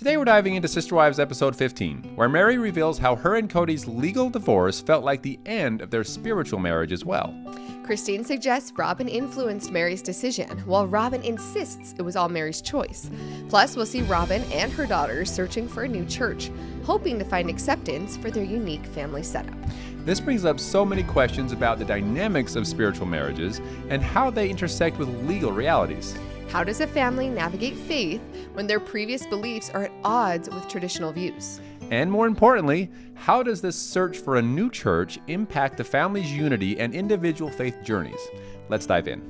Today we're diving into Sister Wives episode 15, where Meri reveals how her and Kody's legal divorce felt like the end of their spiritual marriage as well. Christine suggests Robyn influenced Meri's decision, while Robyn insists it was all Meri's choice. Plus, we'll see Robyn and her daughters searching for a new church, hoping to find acceptance for their unique family setup. This brings up so many questions about the dynamics of spiritual marriages and how they intersect with legal realities. How does a family navigate faith when their previous beliefs are at odds with traditional views? And more importantly, how does this search for a new church impact the family's unity and individual faith journeys? Let's dive in.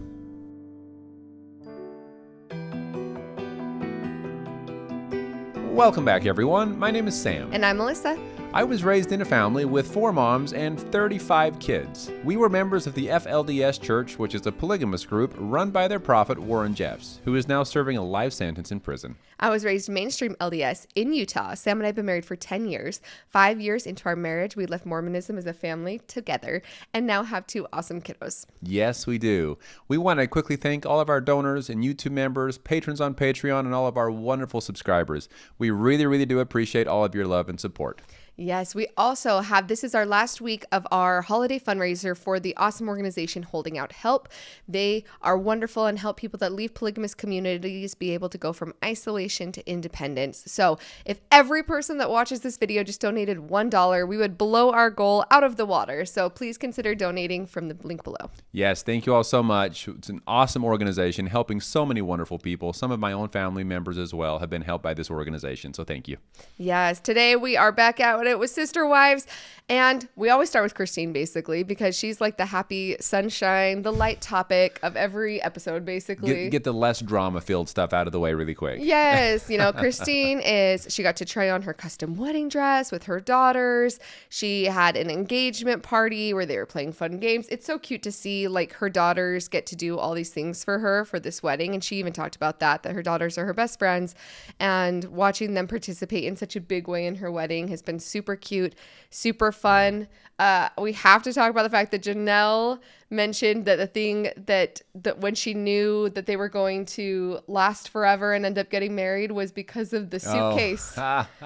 Welcome back, everyone. My name is Sam. And I'm Melissa. I was raised in a family with 4 moms and 35 kids. We were members of the FLDS Church, which is a polygamous group run by their prophet Warren Jeffs, who is now serving a life sentence in prison. I was raised mainstream LDS in Utah. Sam and I have been married for 10 years. 5 years into our marriage, we left Mormonism as a family together and now have 2 awesome kiddos. Yes, we do. We want to quickly thank all of our donors and YouTube members, patrons on Patreon, and all of our wonderful subscribers. We really, really do appreciate all of your love and support. Yes, we also have, this is our last week of our holiday fundraiser for the awesome organization Holding Out Help. They are wonderful and help people that leave polygamous communities be able to go from isolation to independence. So if every person that watches this video just donated $1, we would blow our goal out of the water. So please consider donating from the link below. Yes, thank you all so much. It's an awesome organization helping so many wonderful people. Some of my own family members as well have been helped by this organization. So thank you. Yes, today we are back at it with Sister Wives, and we always start with Christine basically because she's like the happy sunshine, the light topic of every episode basically. Get the less drama-filled stuff out of the way really quick. Yes, Christine she got to try on her custom wedding dress with her daughters. She had an engagement party where they were playing fun games. It's so cute to see like her daughters get to do all these things for her for this wedding, and she even talked about that her daughters are her best friends, and watching them participate in such a big way in her wedding has been super cute, super fun. We have to talk about the fact that Janelle mentioned that the thing that when she knew that they were going to last forever and end up getting married was because of the suitcase,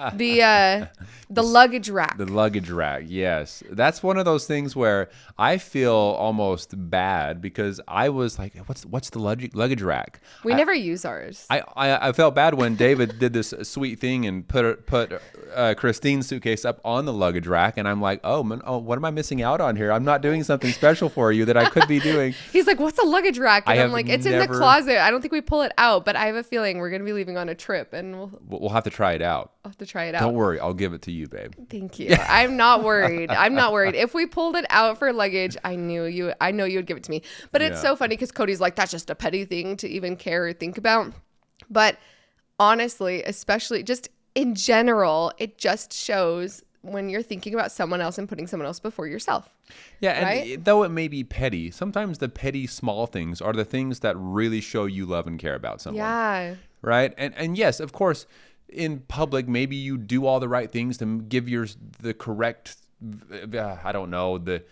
the luggage rack. The luggage rack, yes. That's one of those things where I feel almost bad because I was like, what's the luggage rack? We never use ours. I felt bad when David did this sweet thing and put Christine's suitcase up on the luggage rack, and I'm like, what am I missing out on here? I'm not doing something special for you that I could be doing. He's like, what's a luggage rack? And I'm like, it's in the closet. I don't think we pull it out, but I have a feeling we're going to be leaving on a trip, and we'll have to try it out. I'll have to try it out. Don't worry. I'll give it to you, babe. Thank you. I'm not worried. If we pulled it out for luggage, I know you would give it to me. But it's so funny because Kody's like, that's just a petty thing to even care or think about. But honestly, especially just in general, it just shows when you're thinking about someone else and putting someone else before yourself. Yeah, right? And though it may be petty, sometimes the petty small things are the things that really show you love and care about someone. Yeah. Right? And yes, of course, in public, maybe you do all the right things to give the correct, I don't know, the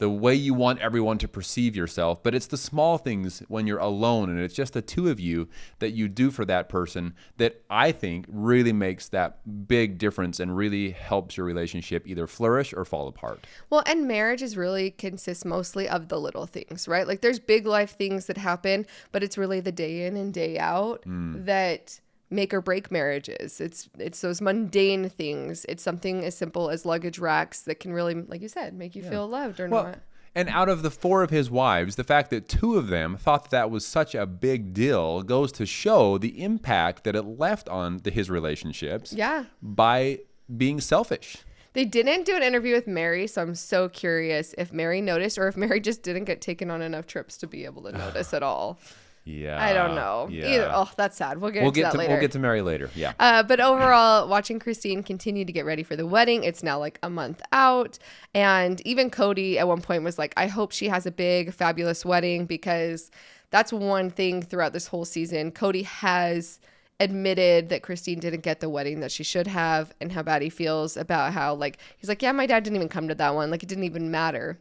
way you want everyone to perceive yourself, but it's the small things when you're alone and it's just the two of you that you do for that person that I think really makes that big difference and really helps your relationship either flourish or fall apart. Well, and marriages really consists mostly of the little things, right? Like there's big life things that happen, but it's really the day in and day out that make or break marriages. It's those mundane things. It's something as simple as luggage racks that can really, like you said, make you feel loved or not. And out of the 4 of his wives, the fact that 2 of them thought that was such a big deal goes to show the impact that it left on his relationships by being selfish. They didn't do an interview with Meri, so I'm so curious if Meri noticed or if Meri just didn't get taken on enough trips to be able to notice at all. Yeah. I don't know. Yeah. That's sad. We'll get to that later. We'll get to Meri later. Yeah. But overall, watching Christine continue to get ready for the wedding, it's now like a month out. And even Kody at one point was like, I hope she has a big, fabulous wedding, because that's one thing throughout this whole season. Kody has admitted that Christine didn't get the wedding that she should have and how bad he feels about how, like, he's like, yeah, my dad didn't even come to that one. Like, it didn't even matter.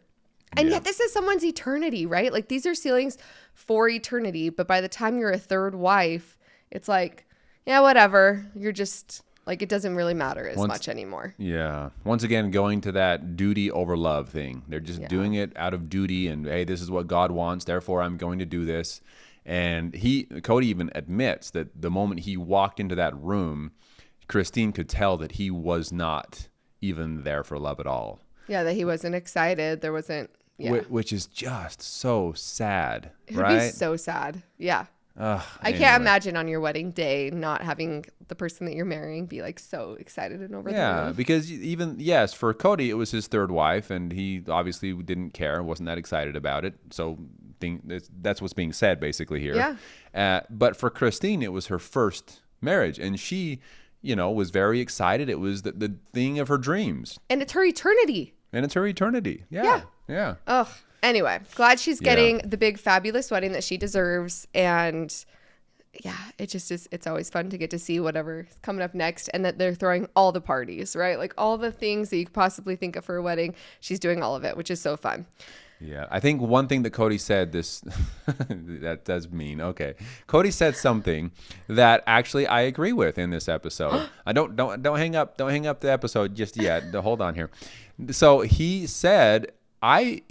And yet this is someone's eternity, right? Like, these are ceilings for eternity. But by the time you're a third wife, it's like, yeah, whatever. You're just Like, it doesn't really matter as much anymore. Yeah. Once again, going to that duty over love thing. They're just doing it out of duty and, hey, this is what God wants, therefore I'm going to do this. And Kody even admits that the moment he walked into that room, Christine could tell that he was not even there for love at all. Yeah, that he wasn't excited. There wasn't, Which is just so sad, it right? would be so sad. Yeah. I can't imagine on your wedding day not having the person that you're marrying be like so excited and over the moon. Yeah, because even, yes, for Kody, it was his third wife, and he obviously didn't care, wasn't that excited about it. So that's what's being said basically here. Yeah. But for Christine, it was her first marriage, and she, was very excited. It was the thing of her dreams. And it's her eternity. Yeah. Ugh. Anyway, glad she's getting the big fabulous wedding that she deserves. And yeah, it just is. It's always fun to get to see whatever's coming up next, and that they're throwing all the parties, right? Like all the things that you could possibly think of for a wedding. She's doing all of it, which is so fun. Yeah, I think one thing that Kody said that does mean, okay. Kody said something that actually I agree with in this episode. I don't hang up the episode just yet. Hold on here. So he said, I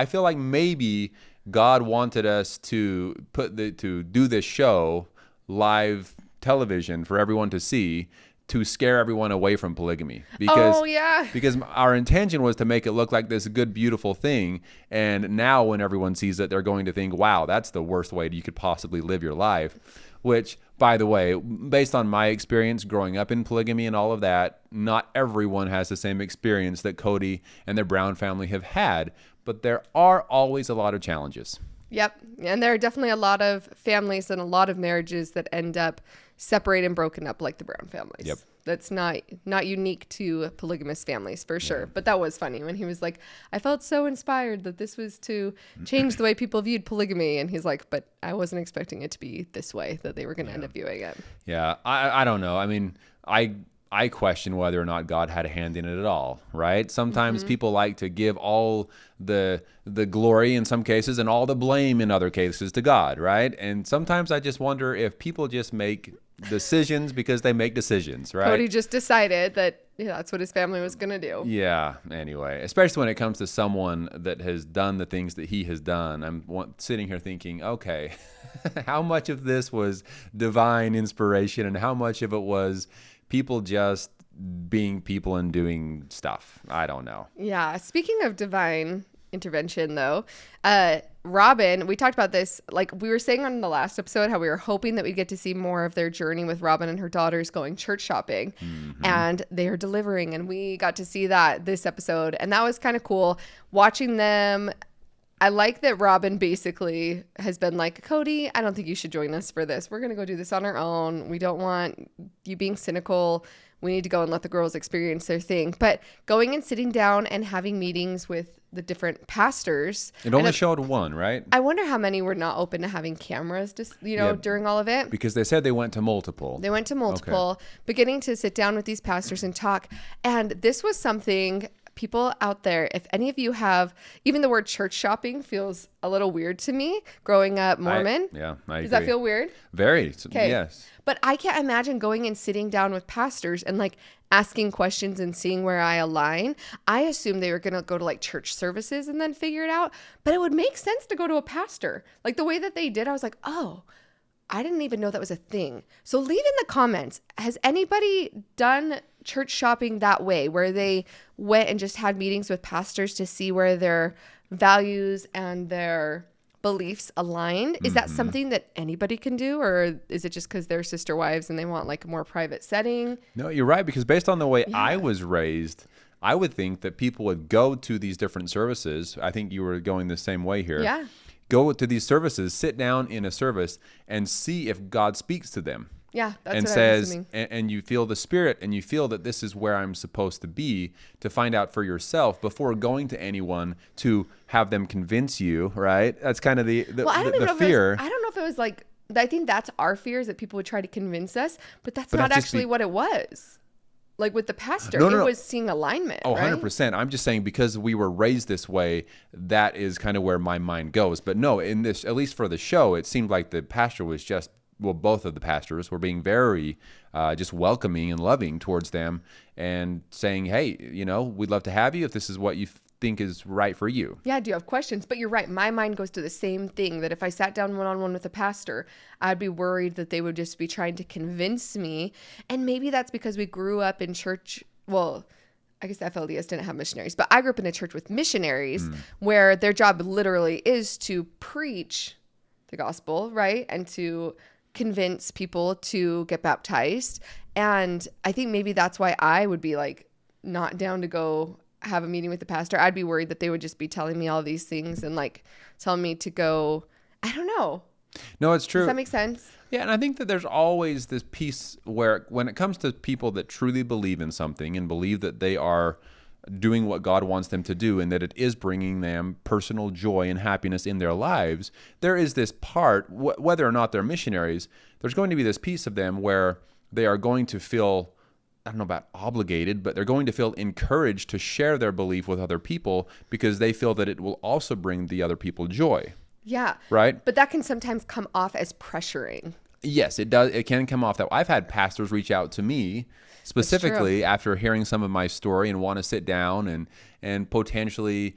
feel like maybe God wanted us to do this show live television for everyone to see, to scare everyone away from polygamy, because our intention was to make it look like this good, beautiful thing. And now when everyone sees it, they're going to think, wow, that's the worst way you could possibly live your life. Which, by the way, based on my experience growing up in polygamy and all of that, not everyone has the same experience that Kody and their Brown family have had, but there are always a lot of challenges. Yep. And there are definitely a lot of families and a lot of marriages that end up separated and broken up like the Brown families. Yep. That's not unique to polygamous families for sure. But that was funny when he was like, I felt so inspired that this was to change the way people viewed polygamy. And he's like, but I wasn't expecting it to be this way that they were going to end up viewing it. Yeah. I don't know. I mean, I question whether or not God had a hand in it at all, right? Sometimes people like to give all the glory in some cases and all the blame in other cases to God, right? And sometimes I just wonder if people just make decisions because they make decisions, right? Kody just decided that that's what his family was going to do. Yeah, anyway, especially when it comes to someone that has done the things that he has done. I'm sitting here thinking, okay, how much of this was divine inspiration and how much of it was people just being people and doing stuff? I don't know. Yeah. Speaking of divine intervention, though, Robyn, we talked about this, like we were saying on the last episode, how we were hoping that we'd get to see more of their journey with Robyn and her daughters going church shopping, and they are delivering. And we got to see that this episode. And that was kind of cool watching them. I like that Robyn basically has been like, Kody, I don't think you should join us for this. We're going to go do this on our own. We don't want you being cynical. We need to go and let the girls experience their thing. But going and sitting down and having meetings with the different pastors. It only showed one, right? I wonder how many were not open to having cameras, just during all of it. Because they said they went to multiple. But getting to sit down with these pastors and talk. And this was something, people out there, if any of you have, even the word church shopping feels a little weird to me growing up Mormon. I agree. Does that feel weird? Very. Okay. Yes. But I can't imagine going and sitting down with pastors and like asking questions and seeing where I align. I assumed they were going to go to like church services and then figure it out. But it would make sense to go to a pastor. Like the way that they did, I was like, oh, I didn't even know that was a thing. So leave in the comments, has anybody done church shopping that way, where they went and just had meetings with pastors to see where their values and their beliefs aligned? Is that something that anybody can do, or is it just because they're sister wives and they want like a more private setting? No, you're right, because based on the way I was raised, I would think that people would go to these different services. I think you were going the same way here. Yeah. Go to these services, sit down in a service and see if God speaks to them. Yeah, that's and what says, I'm assuming. And you feel the Spirit, and you feel that this is where I'm supposed to be, to find out for yourself before going to anyone to have them convince you, right? That's kind of the fear. I don't know if it was like, I think that's our fear, is that people would try to convince us, but that's not actually what it was. Like with the pastor, it was seeing alignment. Oh, right? 100%. I'm just saying, because we were raised this way, that is kind of where my mind goes. But no, in this, at least for the show, it seemed like the pastor was just both of the pastors were being very just welcoming and loving towards them and saying, hey, we'd love to have you if this is what you think is right for you. Yeah, I do have questions, but you're right. My mind goes to the same thing, that if I sat down one-on-one with a pastor, I'd be worried that they would just be trying to convince me. And maybe that's because we grew up in church. Well, I guess the FLDS didn't have missionaries, but I grew up in a church with missionaries where their job literally is to preach the gospel, right? And to convince people to get baptized. And I think maybe that's why I would be like not down to go have a meeting with the pastor. I'd be worried that they would just be telling me all these things and like telling me to go, I don't know. No, it's true. Does that make sense? Yeah, and I think that there's always this piece where when it comes to people that truly believe in something and believe that they are doing what God wants them to do and that it is bringing them personal joy and happiness in their lives, there is this part, whether or not they're missionaries, there's going to be this piece of them where they are going to feel, I don't know about obligated, but they're going to feel encouraged to share their belief with other people because they feel that it will also bring the other people joy. Yeah. Right? But that can sometimes come off as pressuring. Yes, it does. It can come off that. I've had pastors reach out to me specifically after hearing some of my story and want to sit down and potentially,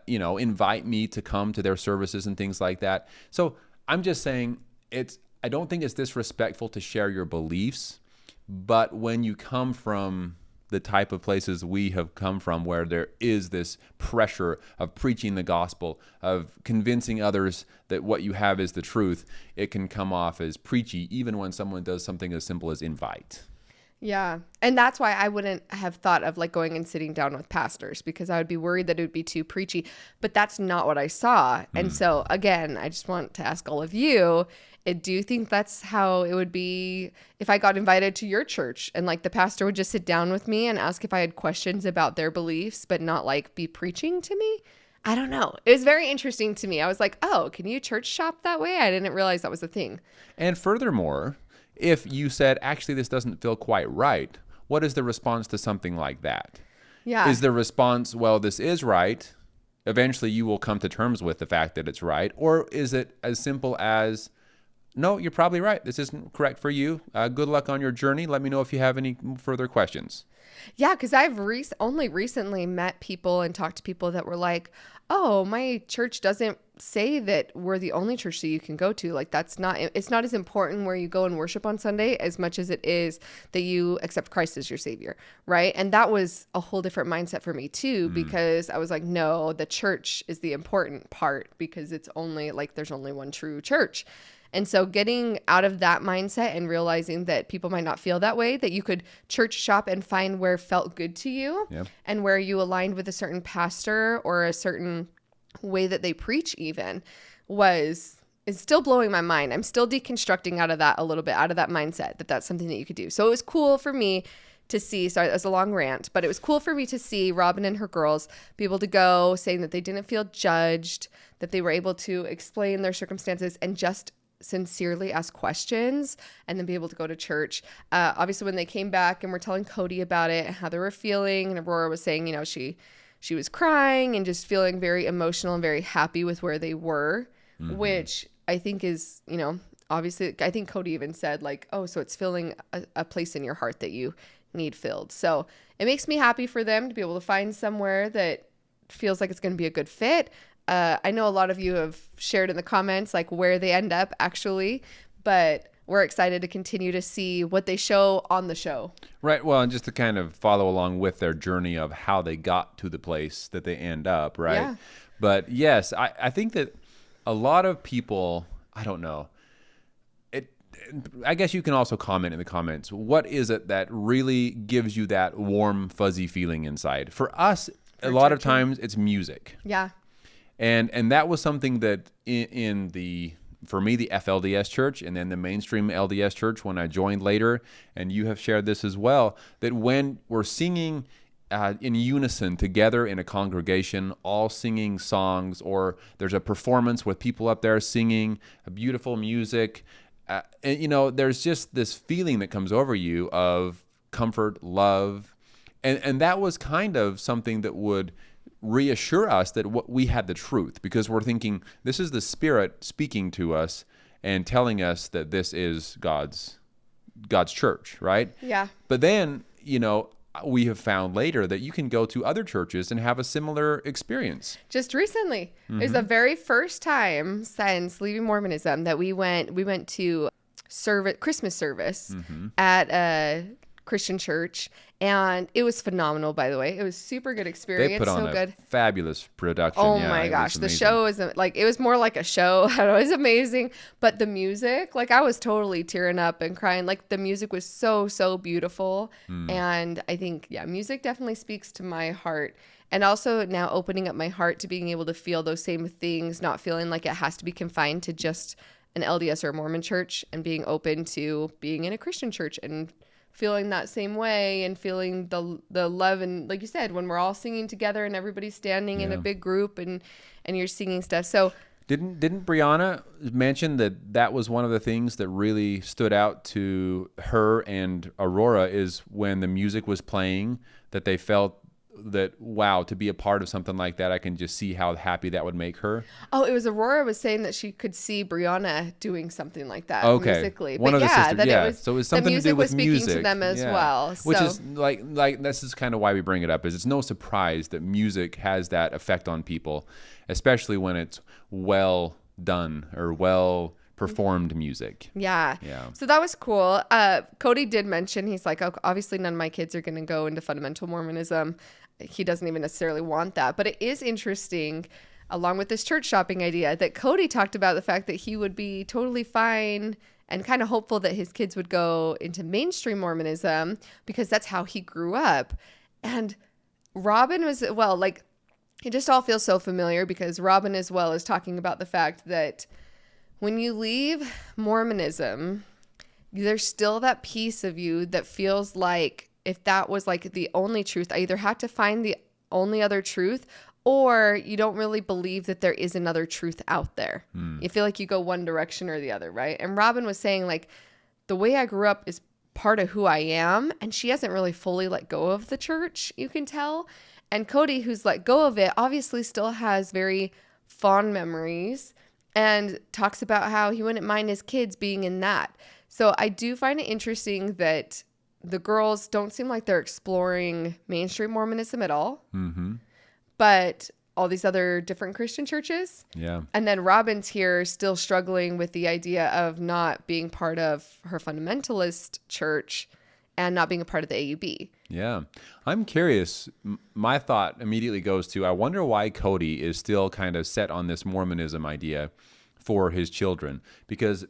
invite me to come to their services and things like that. So I'm just saying I don't think it's disrespectful to share your beliefs, but when you come from the type of places we have come from where there is this pressure of preaching the gospel, of convincing others that what you have is the truth, it can come off as preachy even when someone does something as simple as invite. Yeah. And that's why I wouldn't have thought of like going and sitting down with pastors, because I would be worried that it would be too preachy, but that's not what I saw. And so again, I just want to ask all of you, do you think that's how it would be if I got invited to your church and like the pastor would just sit down with me and ask if I had questions about their beliefs, but not like be preaching to me? I don't know. It was very interesting to me. I was like, oh, can you church shop that way? I didn't realize that was a thing. And furthermore, if you said, actually, this doesn't feel quite right, what is the response to something like that? Yeah. Is the response, well, this is right? Eventually you will come to terms with the fact that it's right. Or is it as simple as, no, you're probably right. This isn't correct for you. Good luck on your journey. Let me know if you have any further questions. Yeah, because I've only recently met people and talked to people that were like, oh, my church doesn't say that we're the only church that you can go to. Like, it's not as important where you go and worship on Sunday as much as it is that you accept Christ as your savior, right? And that was a whole different mindset for me too, because I was like, no, the church is the important part because it's only like there's only one true church. And so getting out of that mindset and realizing that people might not feel that way, that you could church shop and find where felt good to you and where you aligned with a certain pastor or a certain way that they preach even is still blowing my mind. I'm still deconstructing out of that a little bit, out of that mindset that that's something that you could do. So it was cool for me to see, sorry, that was a long rant, but it was cool for me to see Robyn and her girls be able to go saying that they didn't feel judged, that they were able to explain their circumstances and just sincerely ask questions and then be able to go to church. Obviously, when they came back and were telling Kody about it and how they were feeling, and Aurora was saying, she was crying and just feeling very emotional and very happy with where they were, which I think is, obviously, I think Kody even said like, oh, so it's filling a place in your heart that you need filled. So it makes me happy for them to be able to find somewhere that feels like it's going to be a good fit. I know a lot of you have shared in the comments like where they end up actually, but we're excited to continue to see what they show on the show. Right. Well, and just to kind of follow along with their journey of how they got to the place that they end up, right? Yeah. But yes, I think that a lot of people, I don't know, I guess you can also comment in the comments, what is it that really gives you that warm, fuzzy feeling inside? For us, a lot of times it's music. Yeah. And that was something that for me, the FLDS church and then the mainstream LDS church when I joined later, and you have shared this as well, that when we're singing in unison together in a congregation, all singing songs, or there's a performance with people up there singing a beautiful music, and there's just this feeling that comes over you of comfort, love, and that was kind of something that would reassure us that we had the truth, because we're thinking this is the Spirit speaking to us, and telling us that this is God's church, right? Yeah. But then, we have found later that you can go to other churches and have a similar experience. Just recently, it was the very first time since leaving Mormonism that we went to Christmas service at a Christian church, and it was phenomenal. By the way, it was super good experience. They put on a fabulous production. Oh my gosh, the show is like, it was more like a show. It was amazing, but the music, like I was totally tearing up and crying. Like the music was so beautiful, and I think music definitely speaks to my heart. And also now opening up my heart to being able to feel those same things, not feeling like it has to be confined to just an LDS or a Mormon church, and being open to being in a Christian church and feeling that same way, and feeling the love. And like you said, when we're all singing together and everybody's standing in a big group and you're singing stuff. So didn't Brianna mention that was one of the things that really stood out to her and Aurora, is when the music was playing, that they felt that, wow, to be a part of something like that, I can just see how happy that would make her. Oh, it was Aurora was saying that she could see Brianna doing something like that musically. One but of the sisters, that it was, so it was something the to do with music was speaking to them as well. So. Which is like this is kind of why we bring it up, is it's no surprise that music has that effect on people, especially when it's well done or well performed music. Yeah. So that was cool. Kody did mention, he's like, oh, obviously none of my kids are going to go into fundamental Mormonism. He doesn't even necessarily want that. But it is interesting, along with this church shopping idea, that Kody talked about the fact that he would be totally fine and kind of hopeful that his kids would go into mainstream Mormonism because that's how he grew up. And Robyn was, well, like, it just all feels so familiar because Robyn as well is talking about the fact that when you leave Mormonism, there's still that piece of you that feels like, if that was like the only truth, I either had to find the only other truth, or you don't really believe that there is another truth out there. You feel like you go one direction or the other, right? And Robyn was saying, like, the way I grew up is part of who I am, and she hasn't really fully let go of the church, you can tell. And Kody, who's let go of it, obviously still has very fond memories and talks about how he wouldn't mind his kids being in that. So I do find it interesting that the girls don't seem like they're exploring mainstream Mormonism at all, but all these other different Christian churches. Yeah. And then Robyn's here still struggling with the idea of not being part of her fundamentalist church and not being a part of the AUB. Yeah. I'm curious. My thought immediately goes to, I wonder why Kody is still kind of set on this Mormonism idea for his children, because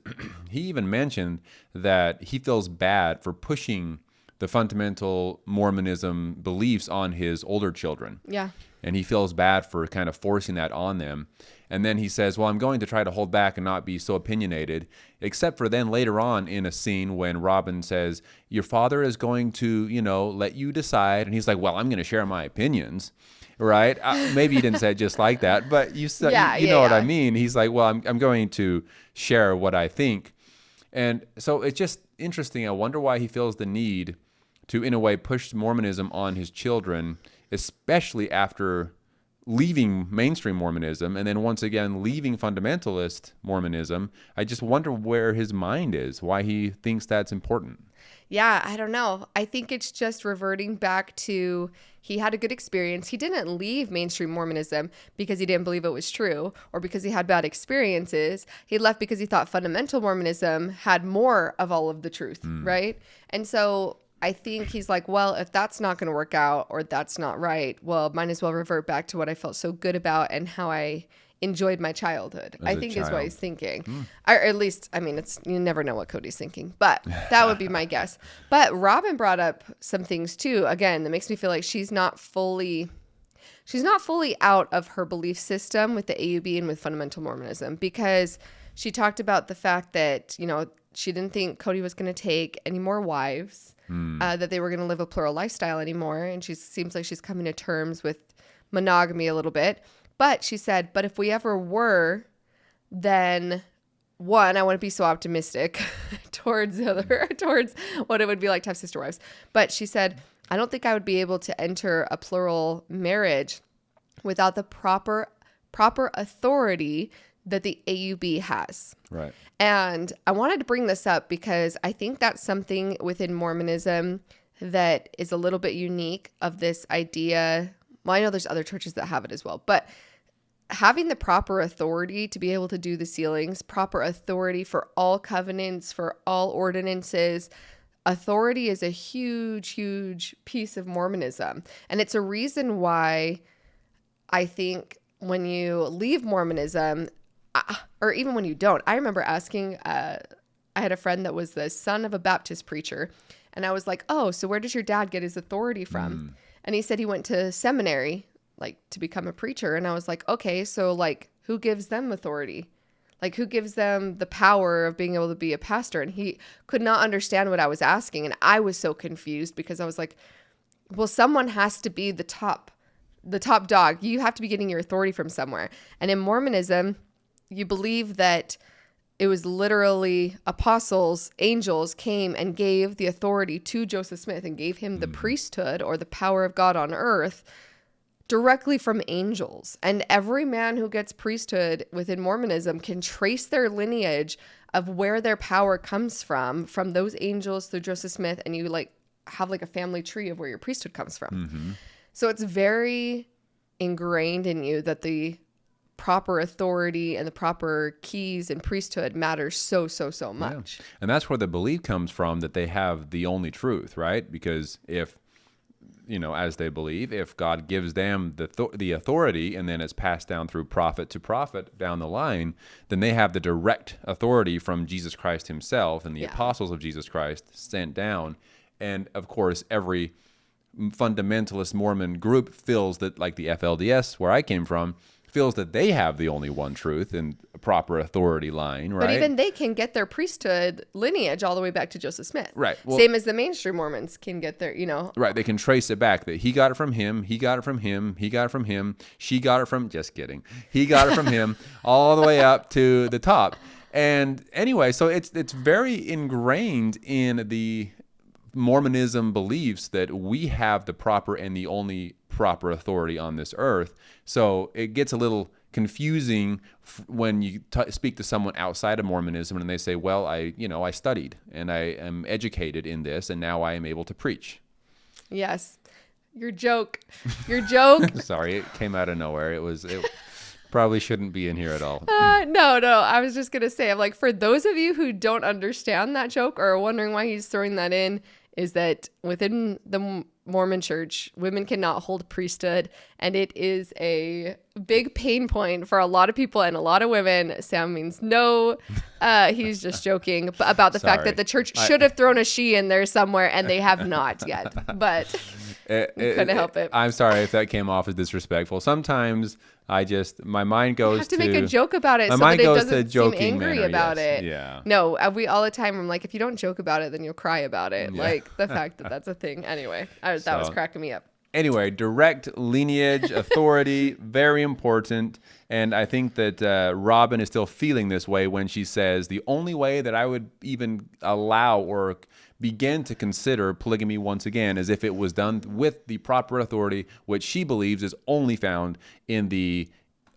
he even mentioned that he feels bad for pushing the fundamental Mormonism beliefs on his older children. Yeah. And he feels bad for kind of forcing that on them. And then he says, well, I'm going to try to hold back and not be so opinionated, except for then later on in a scene when Robyn says, your father is going to, let you decide. And he's like, well, I'm going to share my opinions. Right? Maybe he didn't say it just like that, but you know what I mean. He's like, well, I'm going to share what I think. And so it's just interesting. I wonder why he feels the need to, in a way, push Mormonism on his children, especially after leaving mainstream Mormonism and then once again leaving fundamentalist Mormonism. I just wonder where his mind is, why he thinks that's important. Yeah, I don't know. I think it's just reverting back to, he had a good experience. He didn't leave mainstream Mormonism because he didn't believe it was true or because he had bad experiences. He left because he thought fundamental Mormonism had more of all of the truth, right? And so I think he's like, well, if that's not going to work out or that's not right, well, might as well revert back to what I felt so good about and how I enjoyed my childhood, I think is what he's thinking. Or at least, I mean, you never know what Kody's thinking, but that would be my guess. But Robyn brought up some things too, again, that makes me feel like she's not fully out of her belief system with the AUB and with fundamental Mormonism, because she talked about the fact that, she didn't think Kody was going to take any more wives, that they were going to live a plural lifestyle anymore. And she seems like she's coming to terms with monogamy a little bit. But she said, but if we ever were, then one, I wouldn't be so optimistic towards what it would be like to have sister wives. But she said, I don't think I would be able to enter a plural marriage without the proper authority that the AUB has. Right. And I wanted to bring this up because I think that's something within Mormonism that is a little bit unique of this idea. Well, I know there's other churches that have it as well, but having the proper authority to be able to do the sealings, proper authority for all covenants, for all ordinances, authority is a huge, huge piece of Mormonism. And it's a reason why I think when you leave Mormonism, or even when you don't, I remember asking, I had a friend that was the son of a Baptist preacher. And I was like, oh, so where does your dad get his authority from? And he said he went to seminary, like to become a preacher. And I was like, okay, so like who gives them authority? Like who gives them the power of being able to be a pastor? And he could not understand what I was asking. And I was so confused because I was like, well, someone has to be the top dog. You have to be getting your authority from somewhere. And in Mormonism, you believe that it was literally apostles, angels came and gave the authority to Joseph Smith and gave him the priesthood or the power of God on earth directly from angels. And every man who gets priesthood within Mormonism can trace their lineage of where their power comes from those angels through Joseph Smith. And you like have like a family tree of where your priesthood comes from. So it's very ingrained in you that the proper authority and the proper keys and priesthood matters so much. Yeah. And that's where the belief comes from that they have the only truth, right? Because if, as they believe, if God gives them the authority and then it's passed down through prophet to prophet down the line, then they have the direct authority from Jesus Christ himself and the apostles of Jesus Christ sent down. And of course, every fundamentalist Mormon group feels that, like the FLDS, where I came from, feels that they have the only one truth and proper authority line, right? But even they can get their priesthood lineage all the way back to Joseph Smith. Right. Well, same as the mainstream Mormons can get their, Right. They can trace it back that he got it from him, he got it from him, he got it from him, she got it from, just kidding. He got it from him all the way up to the top. And anyway, so it's very ingrained in the Mormonism beliefs that we have the proper and the only proper authority on this earth. So it gets a little confusing when you speak to someone outside of Mormonism and they say, well, I studied and I am educated in this and now I am able to preach. Yes. Your joke. Sorry, it came out of nowhere. It probably shouldn't be in here at all. No. I was just going to say, I'm like, for those of you who don't understand that joke or are wondering why he's throwing that in, is that within the Mormon church, women cannot hold priesthood, and it is a big pain point for a lot of people and a lot of women. Sam means no. He's just joking about the fact that the church should have thrown a she in there somewhere, and they have not yet. But couldn't help it. I'm sorry if that came off as disrespectful. Sometimes my mind goes to... You have to make a joke about it so that it doesn't seem angry about it. Yeah. No, we all the time, I'm like, if you don't joke about it, then you'll cry about it. Yeah. Like the fact that that's a thing. Anyway, that was cracking me up. Anyway, direct lineage, authority, very important. And I think that Robyn is still feeling this way when she says, the only way that I would even allow or begin to consider polygamy once again is if it was done with the proper authority, which she believes is only found in the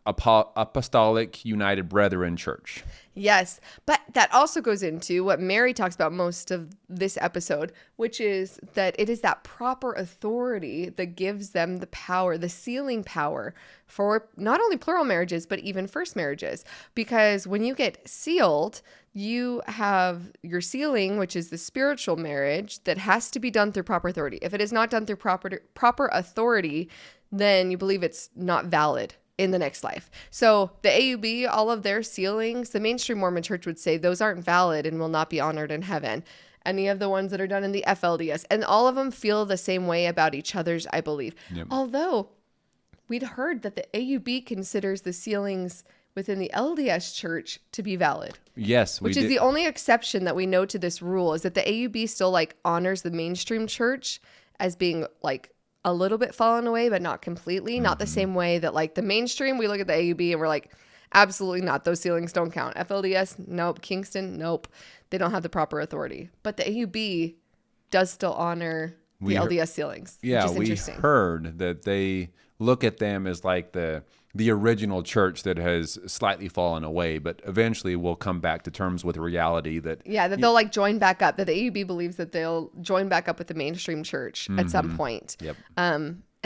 Apostolic United Brethren Church. Yes, but that also goes into what Meri talks about most of this episode, which is that it is that proper authority that gives them the power, the sealing power for not only plural marriages, but even first marriages. Because when you get sealed, you have your sealing, which is the spiritual marriage that has to be done through proper authority. If it is not done through proper authority, then you believe it's not valid in the next life. So the AUB, all of their sealings, the mainstream Mormon church would say those aren't valid and will not be honored in heaven. Any of the ones that are done in the FLDS, and all of them feel the same way about each other's, I believe. Yep. Although we'd heard that the AUB considers the sealings within the LDS church to be valid. Yes. Which is the only exception that we know to this rule, is that the AUB still like honors the mainstream church as being like a little bit fallen away, but not completely. Not the same way that like the mainstream, we look at the AUB and we're like, absolutely not. Those ceilings don't count. FLDS, nope. Kingston, nope. They don't have the proper authority. But the AUB does still honor the LDS ceilings. Yeah, which is we interesting. Heard that they look at them as like the the original church that has slightly fallen away, but eventually will come back to terms with reality that that they'll like join back up, that the AUB believes that they'll join back up with the mainstream church at some point. Yep.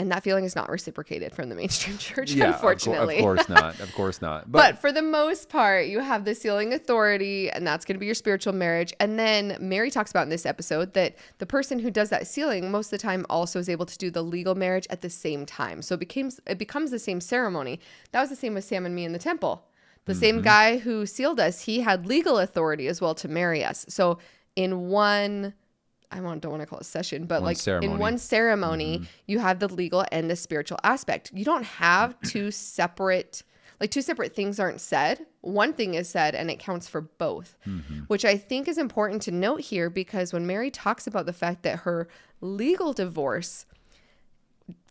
And that feeling is not reciprocated from the mainstream church, Yeah, unfortunately. Of course not. Of course not. But for the most part, you have the sealing authority, and that's going to be your spiritual marriage. And then Meri talks about in this episode that the person who does that sealing most of the time also is able to do the legal marriage at the same time. So it becomes the same ceremony. That was the same with Sam and me in the temple. The same guy who sealed us, he had legal authority as well to marry us. So in one... don't want to call it session, but in one ceremony, you have the legal and the spiritual aspect. You don't have two separate things aren't said. One thing is said and it counts for both, which I think is important to note here, because when Meri talks about the fact that her legal divorce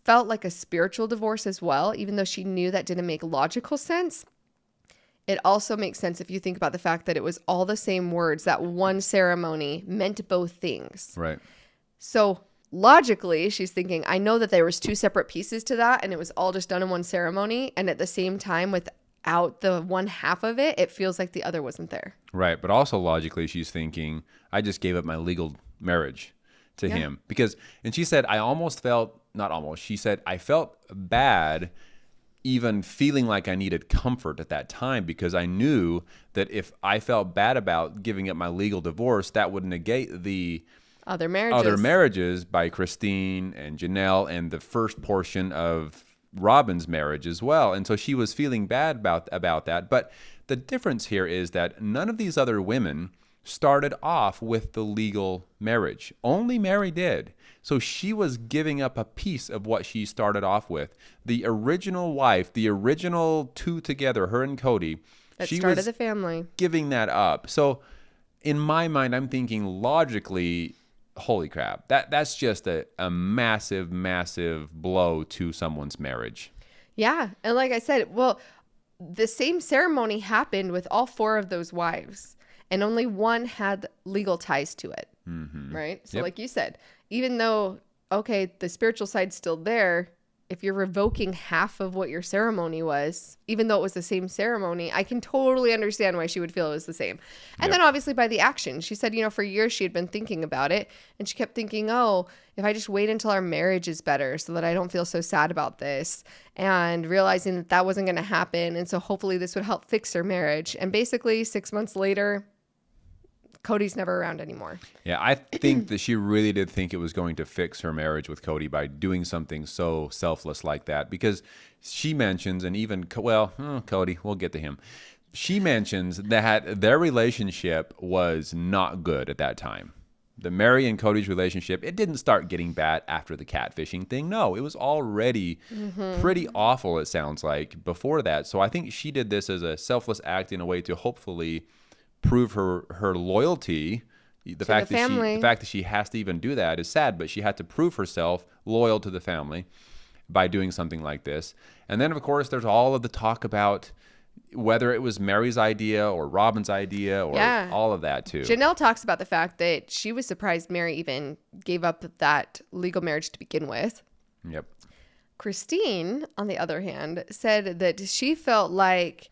felt like a spiritual divorce as well, even though she knew that didn't make logical sense, it also makes sense if you think about the fact that it was all the same words. That one ceremony meant both things. Right. So logically, she's thinking, I know that there was two separate pieces to that, and it was all just done in one ceremony. And at the same time, without the one half of it, it feels like the other wasn't there. Right. But also logically, she's thinking, I just gave up my legal marriage to him. And she said, she said, I felt bad even feeling like I needed comfort at that time, because I knew that if I felt bad about giving up my legal divorce, that would negate the other marriages by Christine and Janelle and the first portion of Robyn's marriage as well. And so she was feeling bad about that. But the difference here is that none of these other women started off with the legal marriage. Only Meri did. So she was giving up a piece of what she started off with. The original wife, the original two together, her and Kody, she started the family, giving that up. So in my mind, I'm thinking logically, holy crap, that's just a massive, massive blow to someone's marriage. Yeah. And like I said, well, the same ceremony happened with all four of those wives, and only one had legal ties to it. Right? So like you said, even though, okay, the spiritual side's still there, if you're revoking half of what your ceremony was, even though it was the same ceremony, I can totally understand why she would feel it was the same. And then obviously by the action, she said, for years she had been thinking about it, and she kept thinking, oh, if I just wait until our marriage is better so that I don't feel so sad about this, and realizing that wasn't going to happen. And so hopefully this would help fix her marriage. And basically 6 months later, Kody's never around anymore. Yeah, I think that she really did think it was going to fix her marriage with Kody by doing something so selfless like that, because she mentions, and even, Kody, we'll get to him. She mentions that their relationship was not good at that time. The Meri and Kody's relationship, it didn't start getting bad after the catfishing thing. No, it was already pretty awful, it sounds like, before that. So I think she did this as a selfless act in a way to hopefully prove her loyalty. The fact that she has to even do that is sad, but she had to prove herself loyal to the family by doing something like this. And then, of course, there's all of the talk about whether it was Meri's idea or Robyn's idea or all of that too. Janelle talks about the fact that she was surprised Meri even gave up that legal marriage to begin with. Yep. Christine, on the other hand, said that she felt like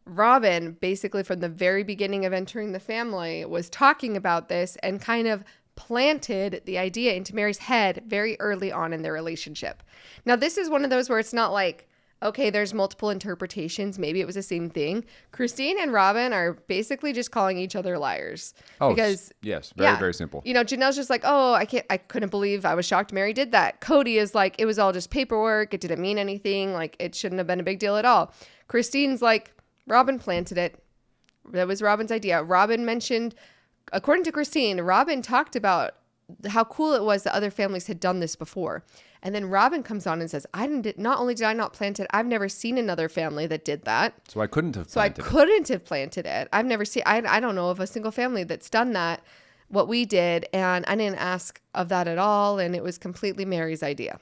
Robyn, basically from the very beginning of entering the family, was talking about this and kind of planted the idea into Meri's head very early on in their relationship. Now, this is one of those where it's not like, okay, there's multiple interpretations. Maybe it was the same thing. Christine and Robyn are basically just calling each other liars. Oh, because yes, very simple. Janelle's just like, oh, I couldn't believe, I was shocked Meri did that. Kody is like, it was all just paperwork. It didn't mean anything. Like, it shouldn't have been a big deal at all. Christine's like, Robyn planted it. That was Robyn's idea. Robyn mentioned, according to Christine, Robyn talked about how cool it was that other families had done this before. And then Robyn comes on and says, not only did I not plant it, I've never seen another family that did that. So I couldn't have planted it. I've never seen, I don't know of a single family that's done that, what we did. And I didn't ask of that at all. And it was completely Meri's idea.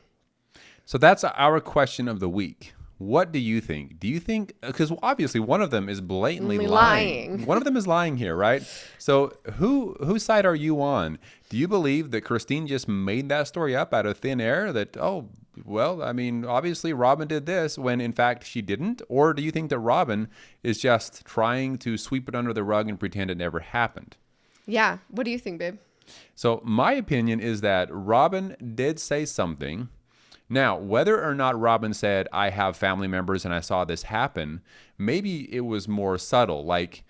So that's our question of the week. What do you think? Do you think, because obviously one of them is blatantly lying. One of them is lying here, right? So whose side are you on? Do you believe that Christine just made that story up out of thin air, that, oh, well, I mean, obviously Robyn did this when in fact she didn't? Or do you think that Robyn is just trying to sweep it under the rug and pretend it never happened? Yeah. What do you think, babe? So my opinion is that Robyn did say something. Now, whether or not Robyn said, I have family members and I saw this happen, maybe it was more subtle. Like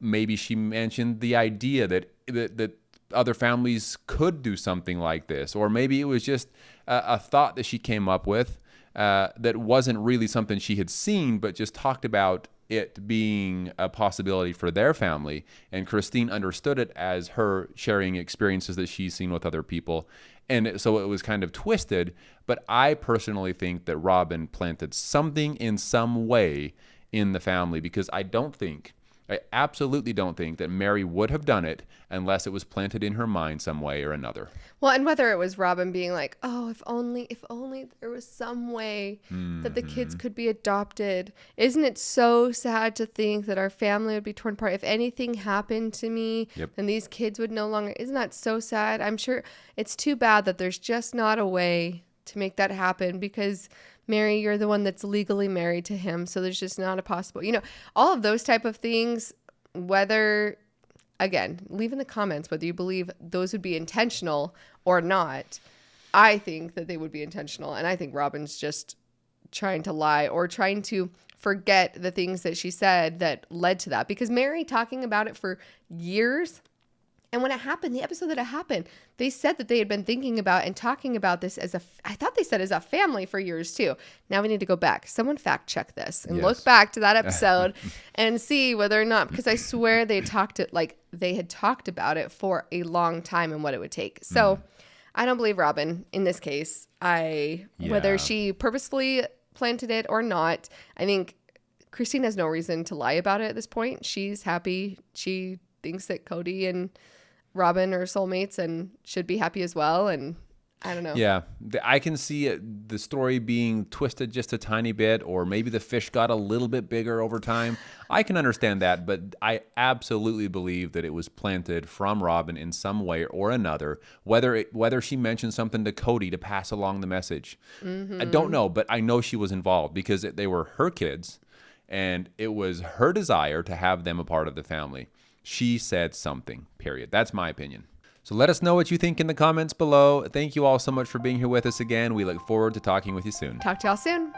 maybe she mentioned the idea that other families could do something like this. Or maybe it was just a thought that she came up with that wasn't really something she had seen, but just talked about it being a possibility for their family. And Christine understood it as her sharing experiences that she's seen with other people. And so it was kind of twisted. But I personally think that Robyn planted something in some way in the family, because I absolutely don't think that Meri would have done it unless it was planted in her mind some way or another. Well, and whether it was Robyn being like, oh, if only there was some way that the kids could be adopted. Isn't it so sad to think that our family would be torn apart? If anything happened to me, then these kids would no longer. Isn't that so sad? I'm sure it's too bad that there's just not a way to make that happen, because Meri, you're the one that's legally married to him. So there's just not a possible, all of those type of things, whether, again, leave in the comments whether you believe those would be intentional or not. I think that they would be intentional. And I think Robyn's just trying to lie or trying to forget the things that she said that led to that. Because Meri talking about it for years. And when it happened, the episode that it happened, they said that they had been thinking about and talking about this I thought they said as a family for years too. Now we need to go back. Someone fact check this and look back to that episode and see whether or not, because I swear they had talked about it for a long time and what it would take. So I don't believe Robyn in this case. Whether she purposefully planted it or not, I think Christine has no reason to lie about it at this point. She's happy. She thinks that Kody and Robyn are soulmates and should be happy as well. And I don't know. Yeah, I can see the story being twisted just a tiny bit, or maybe the fish got a little bit bigger over time. I can understand that, but I absolutely believe that it was planted from Robyn in some way or another, whether she mentioned something to Kody to pass along the message. I don't know, but I know she was involved because they were her kids, and it was her desire to have them a part of the family. She said something, period. That's my opinion. So let us know what you think in the comments below. Thank you all so much for being here with us again. We look forward to talking with you soon. Talk to y'all soon.